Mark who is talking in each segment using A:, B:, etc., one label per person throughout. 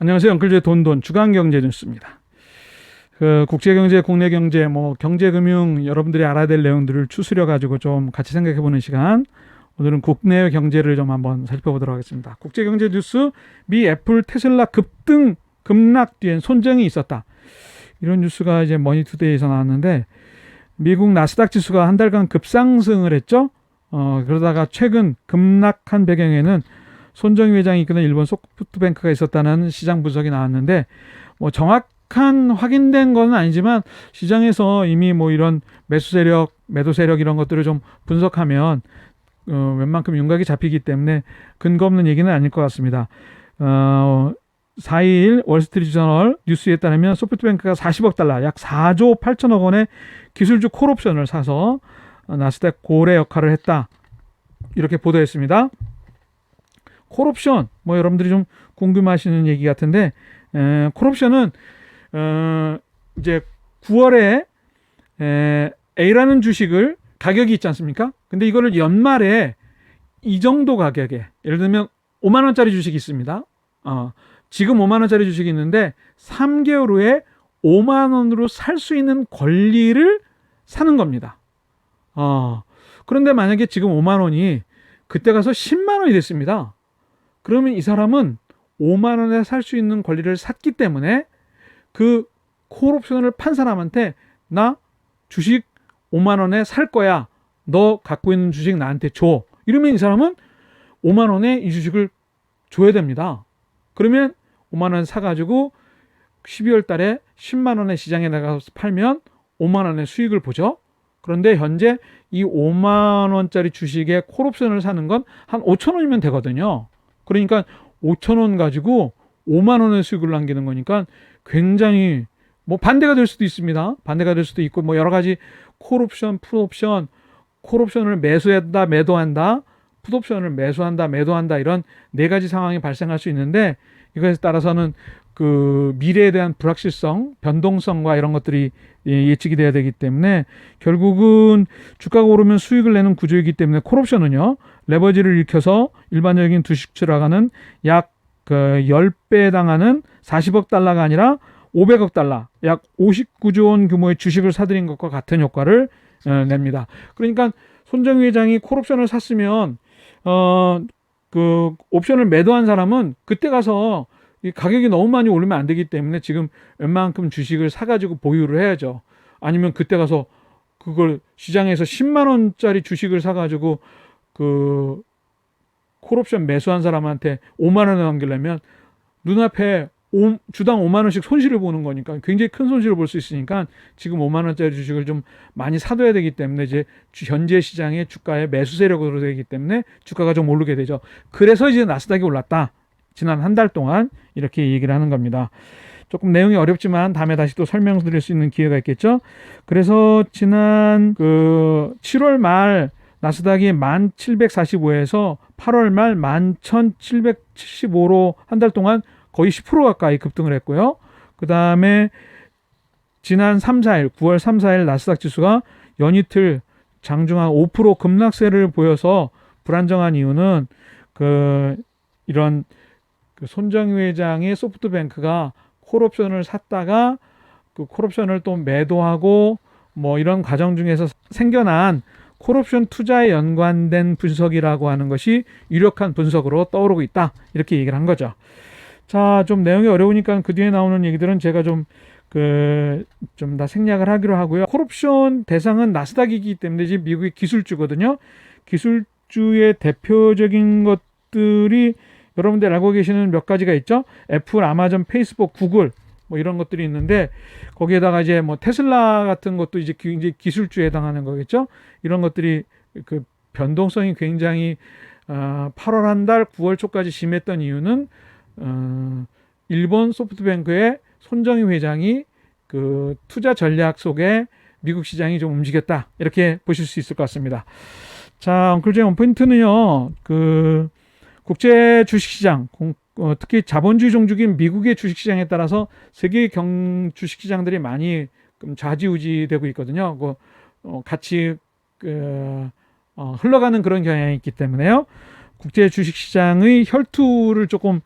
A: 안녕하세요. 엉클즈의 돈돈 주간경제 뉴스입니다. 국제경제, 국내경제, 경제금융 여러분들이 알아야 될 내용들을 추스려 가지고 좀 같이 생각해보는 시간. 오늘은 국내 경제를 좀 한번 살펴보도록 하겠습니다. 국제경제 뉴스: 미 애플, 테슬라 급락 뒤엔 손정이 있었다. 이런 뉴스가 이제 머니투데이에서 나왔는데, 미국 나스닥 지수가 한 달간 급상승을 했죠. 그러다가 최근 급락한 배경에는 손정희 회장이 이끄는 일본 소프트뱅크가 있었다는 시장 분석이 나왔는데, 정확한 확인된 건 아니지만 시장에서 이미 이런 매수 세력, 매도 세력 이런 것들을 좀 분석하면 웬만큼 윤곽이 잡히기 때문에 근거 없는 얘기는 아닐 것 같습니다. 4일 월스트리트저널 뉴스에 따르면 소프트뱅크가 40억 달러, 약 4조 8천억 원의 기술주 콜옵션을 사서 나스닥 고래 역할을 했다, 이렇게 보도했습니다. 콜옵션, 여러분들이 좀 궁금하시는 얘기 같은데, 콜옵션은 이제 9월에 A라는 주식을 가격이 있지 않습니까? 근데 이거를 연말에 이 정도 가격에, 예를 들면 5만 원짜리 주식이 있습니다. 지금 5만 원짜리 주식이 있는데 3개월 후에 5만 원으로 살 수 있는 권리를 사는 겁니다. 그런데 만약에 지금 5만 원이 그때 가서 10만 원이 됐습니다. 그러면 이 사람은 5만 원에 살 수 있는 권리를 샀기 때문에 그 콜옵션을 판 사람한테 나 주식 5만 원에 살 거야, 너 갖고 있는 주식 나한테 줘, 이러면 이 사람은 5만 원에 이 주식을 줘야 됩니다. 그러면 5만 원 사가지고 12월 달에 10만 원에 시장에 나가서 팔면 5만 원의 수익을 보죠. 그런데 현재 이 5만 원짜리 주식에 콜옵션을 사는 건 한 5천 원이면 되거든요. 그러니까 5천 원 가지고 5만 원의 수익을 남기는 거니까 굉장히 반대가 될 수도 있습니다. 반대가 될 수도 있고 여러 가지 콜옵션, 풋옵션, 콜옵션을 매수한다, 매도한다, 풋옵션을 매수한다, 매도한다, 이런 네 가지 상황이 발생할 수 있는데, 이것에 따라서는 그 미래에 대한 불확실성, 변동성과 이런 것들이 예측이 돼야 되기 때문에 결국은 주가가 오르면 수익을 내는 구조이기 때문에 콜옵션은요, 레버지를 일으켜서 일반적인 주식주라가는 약 10배 해당하는 40억 달러가 아니라 500억 달러, 약 59조 원 규모의 주식을 사들인 것과 같은 효과를 냅니다. 그러니까 손정희 회장이 콜옵션을 샀으면 그 옵션을 매도한 사람은 그때 가서 이 가격이 너무 많이 오르면 안 되기 때문에 지금 웬만큼 주식을 사가지고 보유를 해야죠. 아니면 그때 가서 그걸 시장에서 10만 원짜리 주식을 사가지고 그 콜옵션 매수한 사람한테 5만 원을 남기려면 눈앞에 주당 5만 원씩 손실을 보는 거니까 굉장히 큰 손실을 볼 수 있으니까 지금 5만 원짜리 주식을 좀 많이 사둬야 되기 때문에 이제 현재 시장의 주가의 매수 세력으로 되기 때문에 주가가 좀 오르게 되죠. 그래서 이제 나스닥이 올랐다, 지난 한 달 동안, 이렇게 얘기를 하는 겁니다. 조금 내용이 어렵지만 다음에 다시 또 설명드릴 수 있는 기회가 있겠죠. 그래서 지난 7월 말 나스닥이 1745에서 8월 말 11775로 한 달 동안 거의 10% 가까이 급등을 했고요. 그 다음에 지난 3, 4일, 9월 3, 4일 나스닥 지수가 연이틀 장중한 5% 급락세를 보여서 불안정한 이유는 이런 손정희 회장의 소프트뱅크가 콜옵션을 샀다가 그 콜옵션을 또 매도하고 이런 과정 중에서 생겨난 콜옵션 투자에 연관된 분석이라고 하는 것이 유력한 분석으로 떠오르고 있다, 이렇게 얘기를 한 거죠. 자, 좀 내용이 어려우니까 그 뒤에 나오는 얘기들은 제가 좀 다 생략을 하기로 하고요. 콜옵션 대상은 나스닥이기 때문에 지금 미국의 기술주거든요. 기술주의 대표적인 것들이 여러분들 알고 계시는 몇 가지가 있죠. 애플, 아마존, 페이스북, 구글 이런 것들이 있는데, 거기에다가 이제 테슬라 같은 것도 이제 기술주에 해당하는 거겠죠. 이런 것들이 그 변동성이 굉장히 8월 한 달, 9월 초까지 심했던 이유는 일본 소프트뱅크의 손정희 회장이 그 투자 전략 속에 미국 시장이 좀 움직였다, 이렇게 보실 수 있을 것 같습니다. 자, 엉클즈의 원포인트는요, 국제 주식시장, 특히 자본주의 종족인 미국의 주식시장에 따라서 세계 주식시장들이 많이 좌지우지되고 있거든요. 같이 흘러가는 그런 경향이 있기 때문에요. 국제 주식시장의 혈투를 조금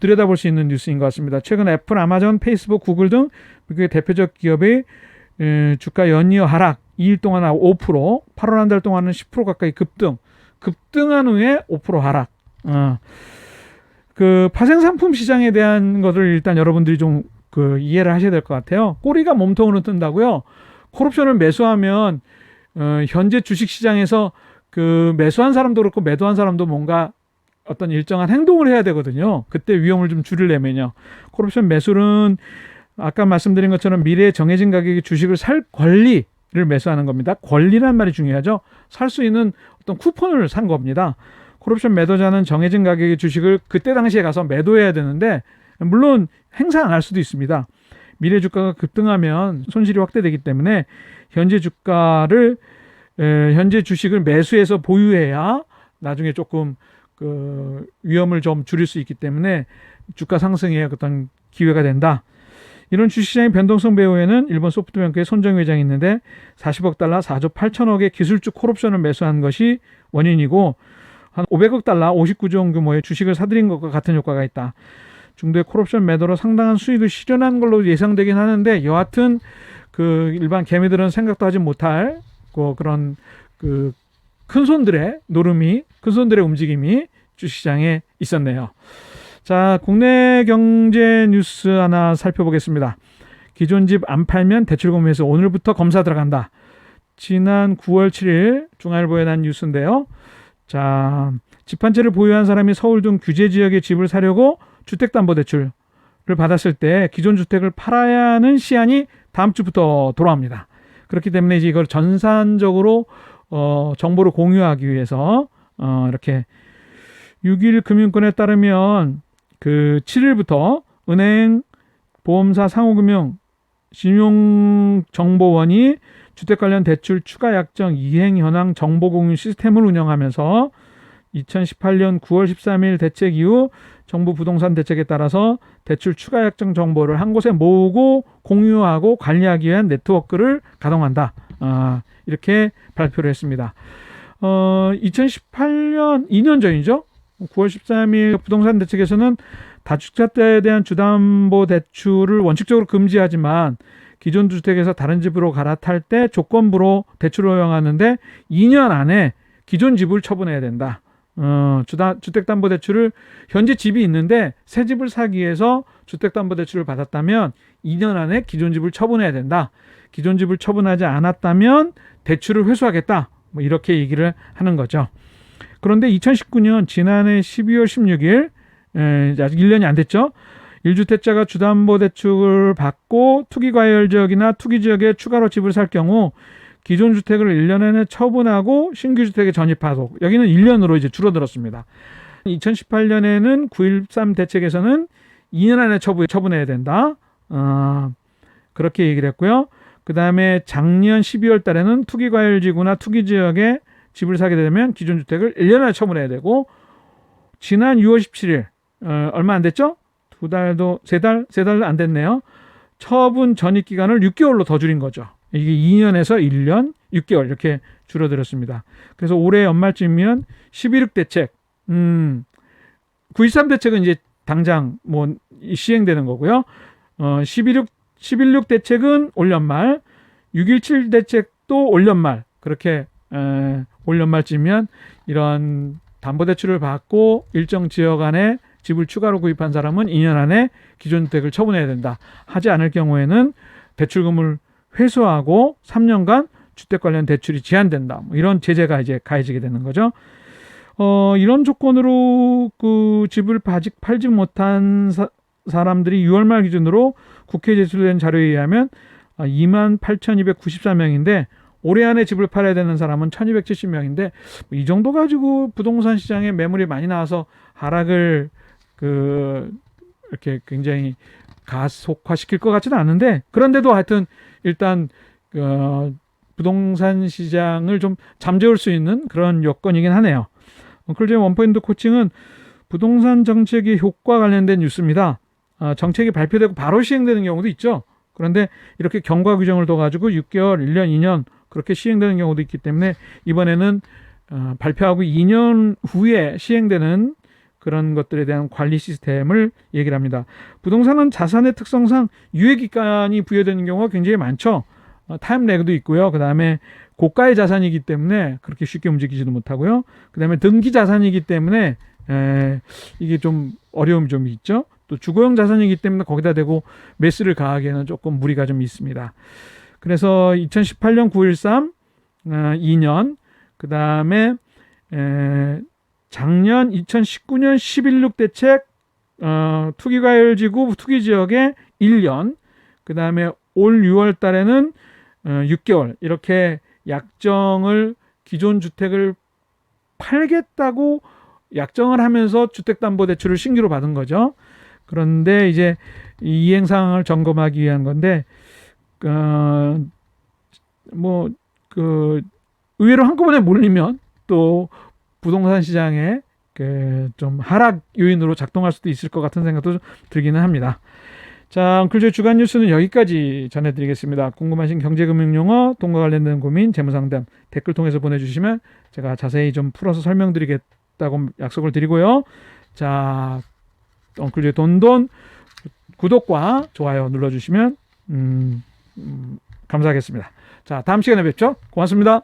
A: 들여다볼 수 있는 뉴스인 것 같습니다. 최근 애플, 아마존, 페이스북, 구글 등 미국의 대표적 기업의 주가 연이어 하락, 2일 동안 5%, 8월 한 달 동안은 10% 가까이 급등한 후에 5% 하락. 그 파생상품 시장에 대한 것을 일단 여러분들이 좀 이해를 하셔야 될 것 같아요. 꼬리가 몸통으로 뜬다고요. 콜옵션을 매수하면 현재 주식시장에서 그 매수한 사람도 그렇고 매도한 사람도 뭔가 어떤 일정한 행동을 해야 되거든요. 그때 위험을 좀 줄이려면요. 콜옵션 매수는 아까 말씀드린 것처럼 미래에 정해진 가격의 주식을 살 권리를 매수하는 겁니다. 권리란 말이 중요하죠. 살 수 있는 어떤 쿠폰을 산 겁니다. 콜옵션 매도자는 정해진 가격의 주식을 그때 당시에 가서 매도해야 되는데 물론 행사 안 할 수도 있습니다. 미래 주가가 급등하면 손실이 확대되기 때문에 현재 주식을 매수해서 보유해야 나중에 조금 그 위험을 좀 줄일 수 있기 때문에 주가 상승에 어떤 기회가 된다. 이런 주식시장의 변동성 배후에는 일본 소프트뱅크의 손정 회장이 있는데 40억 달러 4조 8천억의 기술주 콜옵션을 매수한 것이 원인이고 한 500억 달러 59조 원 규모의 주식을 사들인 것과 같은 효과가 있다. 중도의 콜옵션 매도로 상당한 수익을 실현한 걸로 예상되긴 하는데 여하튼 그 일반 개미들은 생각도 하지 못할 그런 그 큰 손들의 노름이, 큰 손들의 움직임이 주식시장에 있었네요. 자, 국내 경제 뉴스 하나 살펴보겠습니다. 기존 집 안 팔면 대출금에서 오늘부터 검사 들어간다. 지난 9월 7일 중앙일보에 난 뉴스인데요. 자, 집 한 채를 보유한 사람이 서울 등 규제 지역의 집을 사려고 주택담보대출을 받았을 때 기존 주택을 팔아야 하는 시한이 다음 주부터 돌아옵니다. 그렇기 때문에 이제 이걸 전산적으로 정보를 공유하기 위해서 이렇게 6일 금융권에 따르면 그 7일부터 은행, 보험사, 상호금융, 신용정보원이 주택 관련 대출 추가 약정 이행 현황 정보 공유 시스템을 운영하면서 2018년 9월 13일 대책 이후 정부 부동산 대책에 따라서 대출 추가 약정 정보를 한 곳에 모으고 공유하고 관리하기 위한 네트워크를 가동한다. 이렇게 발표를 했습니다. 2018년 2년 전이죠. 9월 13일 부동산 대책에서는 다주택자에 대한 주담보대출을 원칙적으로 금지하지만 기존 주택에서 다른 집으로 갈아탈 때 조건부로 대출을 허용하는데 2년 안에 기존 집을 처분해야 된다. 주택담보대출을 현재 집이 있는데 새 집을 사기 위해서 주택담보대출을 받았다면 2년 안에 기존 집을 처분해야 된다. 기존 집을 처분하지 않았다면 대출을 회수하겠다. 뭐 이렇게 얘기를 하는 거죠. 그런데 2019년 지난해 12월 16일 아직 1년이 안 됐죠. 1주택자가 주담보대출을 받고 투기과열지역이나 투기지역에 추가로 집을 살 경우 기존 주택을 1년 안에 처분하고 신규 주택에 전입하도록 여기는 1년으로 이제 줄어들었습니다. 2018년에는 9.13 대책에서는 2년 안에 처분해야 된다. 그렇게 얘기를 했고요. 그 다음에 작년 12월 달에는 투기과열지구나 투기지역에 집을 사게 되면 기존 주택을 1년 안에 처분해야 되고 지난 6월 17일 얼마 안 됐죠? 세 달도 안 됐네요. 처분 전입 기간을 6개월로 더 줄인 거죠. 이게 2년에서 1년 6개월 이렇게 줄어들었습니다. 그래서 올해 연말쯤이면 11.6 대책 9.13 대책은 이제 당장 뭐 시행되는 거고요. 11.6 대책은 올 연말 6.17 대책도 올 연말 그렇게 올 연말쯤이면 이런 담보대출을 받고 일정 지역 안에 집을 추가로 구입한 사람은 2년 안에 기존 주택을 처분해야 된다. 하지 않을 경우에는 대출금을 회수하고 3년간 주택 관련 대출이 제한된다. 뭐 이런 제재가 이제 가해지게 되는 거죠. 이런 조건으로 그 집을 아직 팔지 못한 사람들이 6월 말 기준으로 국회에 제출된 자료에 의하면 28,294명인데 올해 안에 집을 팔아야 되는 사람은 1,270명인데 이 정도 가지고 부동산 시장에 매물이 많이 나와서 하락을 이렇게 굉장히 가속화시킬 것 같지는 않은데 그런데도 하여튼 일단 부동산 시장을 좀 잠재울 수 있는 그런 여건이긴 하네요. 클제 원포인트 코칭은 부동산 정책의 효과 관련된 뉴스입니다. 정책이 발표되고 바로 시행되는 경우도 있죠. 그런데 이렇게 경과 규정을 둬가지고 6개월, 1년, 2년 그렇게 시행되는 경우도 있기 때문에 이번에는 발표하고 2년 후에 시행되는 그런 것들에 대한 관리 시스템을 얘기를 합니다. 부동산은 자산의 특성상 유예기간이 부여되는 경우가 굉장히 많죠. 타임 래그도 있고요. 그 다음에 고가의 자산이기 때문에 그렇게 쉽게 움직이지도 못하고요. 그 다음에 등기 자산이기 때문에 이게 좀 어려움이 좀 있죠. 또 주거용 자산이기 때문에 거기다 대고 매수를 가하기에는 조금 무리가 좀 있습니다. 그래서 2018년 9.13 2년 그 다음에 작년 2019년 11.6 대책 투기과열지구 투기지역에 1년 그 다음에 올 6월 달에는 6개월 이렇게 약정을 기존 주택을 팔겠다고 약정을 하면서 주택담보대출을 신규로 받은 거죠. 그런데 이제 이행 사항을 점검하기 위한 건데 의외로 한꺼번에 몰리면 또 부동산 시장에 좀 하락 요인으로 작동할 수도 있을 것 같은 생각도 들기는 합니다. 자, 엉클조의 주간 뉴스는 여기까지 전해드리겠습니다. 궁금하신 경제금융용어, 돈과 관련된 고민, 재무상담 댓글 통해서 보내주시면 제가 자세히 좀 풀어서 설명드리겠다고 약속을 드리고요. 자, 엉클조의 돈돈 구독과 좋아요 눌러주시면 감사하겠습니다. 자, 다음 시간에 뵙죠. 고맙습니다.